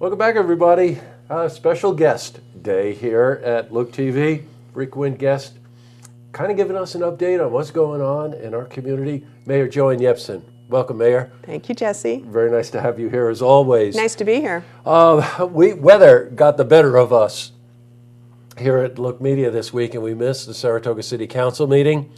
Welcome back, everybody. Special guest day here at Look TV. Frequent guest, kind of giving us an update on what's going on in our community. Mayor Joanne Yepsen. Welcome, Mayor. Thank you, Jesse. Very nice to have you here as always. Nice to be here. Weather got the better of us here at Look Media this week, and we missed the Saratoga City Council meeting.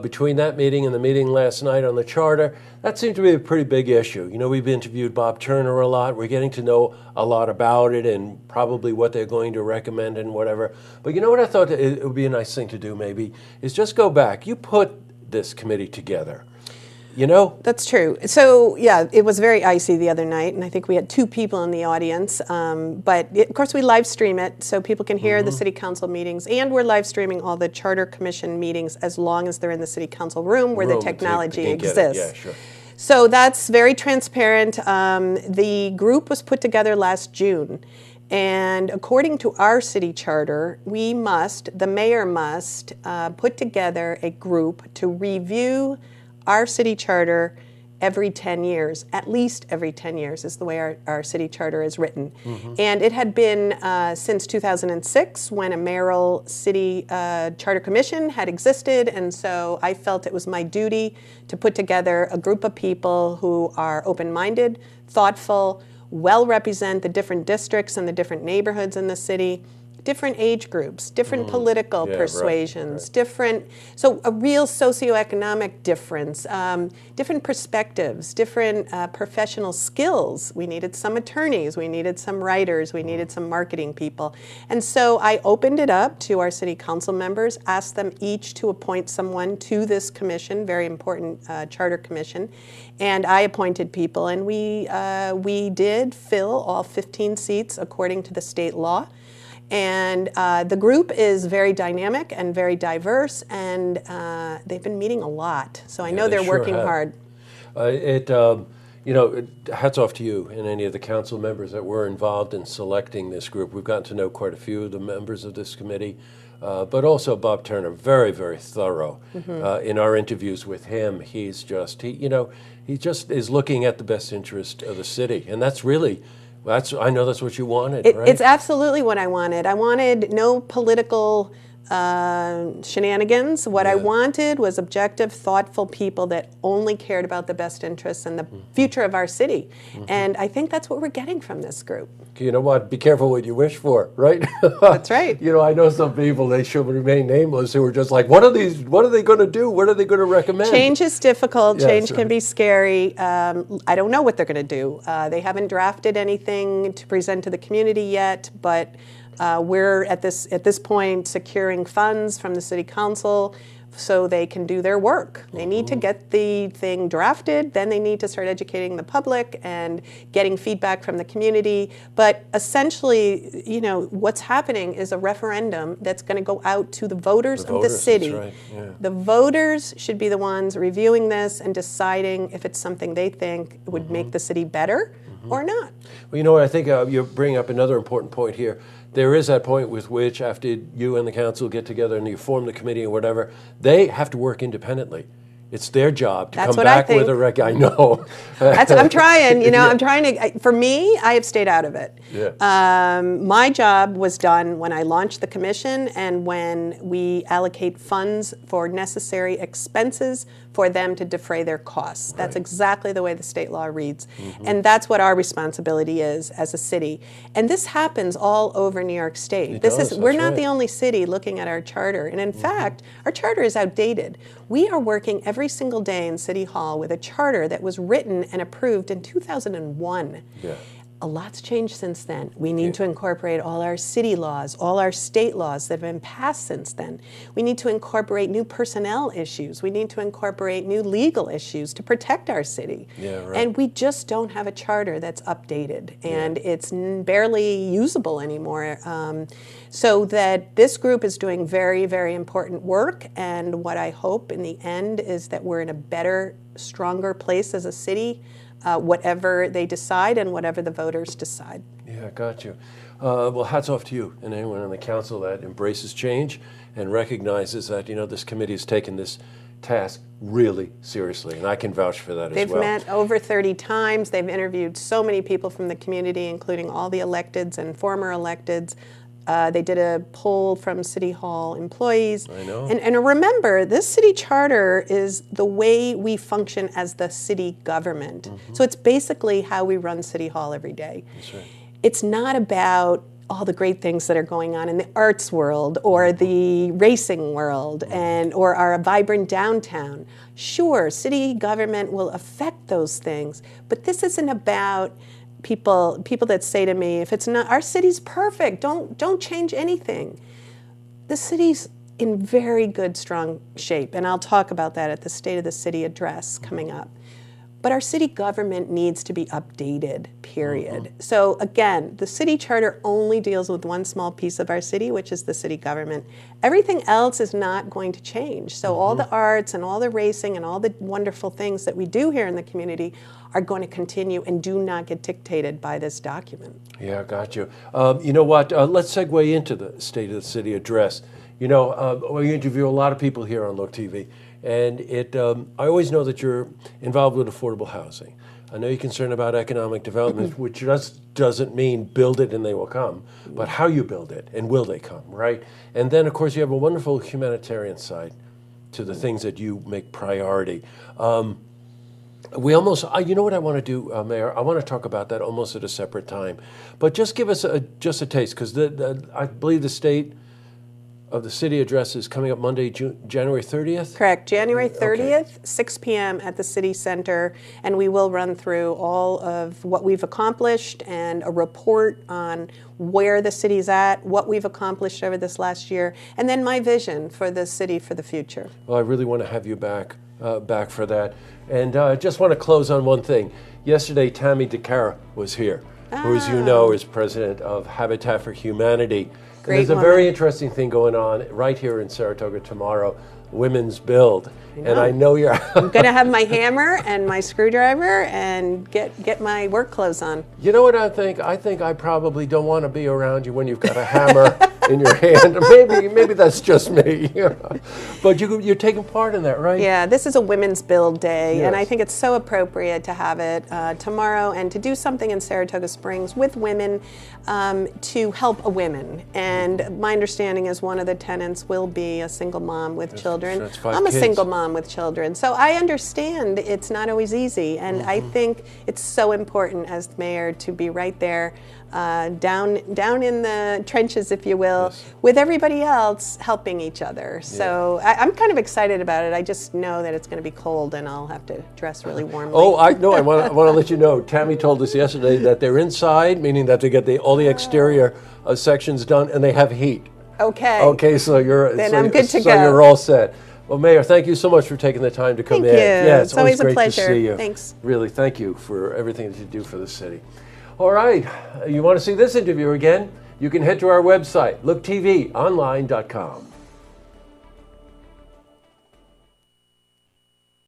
Between that meeting and the meeting last night on the charter, that seemed to be a pretty big issue. You know, we've interviewed Bob Turner a lot. We're getting to know a lot about it and probably what they're going to recommend and whatever. But you know what I thought it would be a nice thing to do maybe is just go back. You put this committee together. You know? That's true. So, yeah, it was very icy the other night, and I think we had 2 people in the audience. Of course, we live stream it so people can hear the city council meetings, and we're live streaming all the charter commission meetings as long as they're in the city council room where the technology exists. Yeah, sure. So that's very transparent. The group was put together last June. And according to our city charter, the mayor must put together a group to review our city charter every 10 years, at least every 10 years is the way our city charter is written. And it had been since 2006 when a mayoral city charter commission had existed, and so I felt it was my duty to put together a group of people who are open-minded, thoughtful, well represent the different districts and the different neighborhoods in the city, different age groups, different political persuasions, so a real socioeconomic difference, different perspectives, different professional skills. We needed some attorneys, we needed some writers, we needed some marketing people. And so I opened it up to our city council members, asked them each to appoint someone to this commission, very important charter commission, and I appointed people, and we did fill all 15 seats according to the state law. And the group is very dynamic and very diverse, and they've been meeting a lot. So I know they're working hard. Hats off to you and any of the council members that were involved in selecting this group. We've gotten to know quite a few of the members of this committee, but also Bob Turner, very, very thorough. In our interviews with him, he just is looking at the best interest of the city, and that's really. I know that's what you wanted, right? It's absolutely what I wanted. I wanted no political shenanigans. What I wanted was objective, thoughtful people that only cared about the best interests and the future of our city. And I think that's what we're getting from this group. You know what? Be careful what you wish for, right? That's right. You know, I know some people, they should remain nameless, who are just like, what are they going to do? What are they going to recommend? Change is difficult. Change can be scary. I don't know what they're going to do. They haven't drafted anything to present to the community yet, but we're at this point securing funds from the city council so they can do their work. They need to get the thing drafted, then they need to start educating the public and getting feedback from the community. But essentially, you know, what's happening is a referendum that's going to go out to the voters of the city. That's right. Yeah. The voters should be the ones reviewing this and deciding if it's something they think would make the city better or not. Well, you know what, I think you're bringing up another important point here. There is that point with which, after you and the council get together and you form the committee or whatever, they have to work independly. It's their job to come back with a rec. I know. I'm trying. You know, I'm trying to. For me, I have stayed out of it. Yeah. My job was done when I launched the commission and when we allocate funds for necessary expenses for them to defray their costs. That's exactly the way the state law reads, and that's what our responsibility is as a city. And this happens all over New York State. We're not the only city looking at our charter, and in fact, our charter is outdated. We are working every single day in City Hall with a charter that was written and approved in 2001. Yeah. A lot's changed since then. We need to incorporate all our city laws, all our state laws that have been passed since then. We need to incorporate new personnel issues. We need to incorporate new legal issues to protect our city. Yeah, right. And we just don't have a charter that's updated, and it's barely usable anymore. So that this group is doing very, very important work, and what I hope in the end is that we're in a better, stronger place as a city, whatever they decide and whatever the voters decide. Yeah, got you. Well, hats off to you and anyone on the council that embraces change and recognizes that, you know, this committee has taken this task really seriously, and I can vouch for that as well. They've met over 30 times. They've interviewed so many people from the community, including all the electeds and former electeds. They did a poll from City Hall employees. I know. And remember, this city charter is the way we function as the city government. So it's basically how we run City Hall every day. That's right. It's not about all the great things that are going on in the arts world or the racing world or our vibrant downtown. Sure, city government will affect those things, but this isn't about people that say to me, if it's not, our city's perfect, don't change anything. The city's in very good, strong shape, and I'll talk about that at the State of the City address coming up. But our city government needs to be updated, period. So again, the city charter only deals with one small piece of our city, which is the city government. Everything else is not going to change. So all the arts and all the racing and all the wonderful things that we do here in the community are going to continue and do not get dictated by this document. Yeah, got you. You know what? Let's segue into the State of the City address. You know, we interview a lot of people here on Look TV, and I always know that you're involved with affordable housing. I know you're concerned about economic development, which just doesn't mean build it and they will come, but how you build it and will they come, right? And then, of course, you have a wonderful humanitarian side to the things that you make priority. We almost, you know what I want to do, Mayor? I want to talk about that almost at a separate time. But just give us just a taste, because I believe the State of the City address is coming up Monday, January 30th? Correct. January 30th, 6 p.m. at the City Center, and we will run through all of what we've accomplished and a report on where the city's at, what we've accomplished over this last year, and then my vision for the city for the future. Well, I really want to have you back for that. And I just want to close on one thing. Yesterday, Tammy DeCara was here, who, as you know, is president of Habitat for Humanity. There's a very interesting thing going on right here in Saratoga tomorrow, Women's Build. And I know you're... I'm going to have my hammer and my screwdriver and get my work clothes on. You know what I think? I think I probably don't want to be around you when you've got a hammer in your hand. Maybe that's just me. But you're taking part in that, right? Yeah, this is a Women's Build Day, Yes. and I think it's so appropriate to have it tomorrow and to do something in Saratoga Springs with women to help a women. And my understanding is one of the tenants will be a single mom with children. That's 5 I'm a kids. single mom with children, so I understand it's not always easy, and I think it's so important as the mayor to be right there, down in the trenches, if you will, with everybody else helping each other. So I'm kind of excited about it. I just know that it's going to be cold, and I'll have to dress really warmly. Oh, I know. I want to let you know. Tammy told us yesterday that they're inside, meaning that they get all the exterior sections done, and they have heat. Okay. Okay, so I'm good to so go. you're all set. Well, Mayor, thank you so much for taking the time to come Thank in. you. Yeah, It's always a great pleasure. to see you. Thanks. Really, thank you for everything that you do for the city. All right, you want to see this interview again? You can head to our website, looktvonline.com.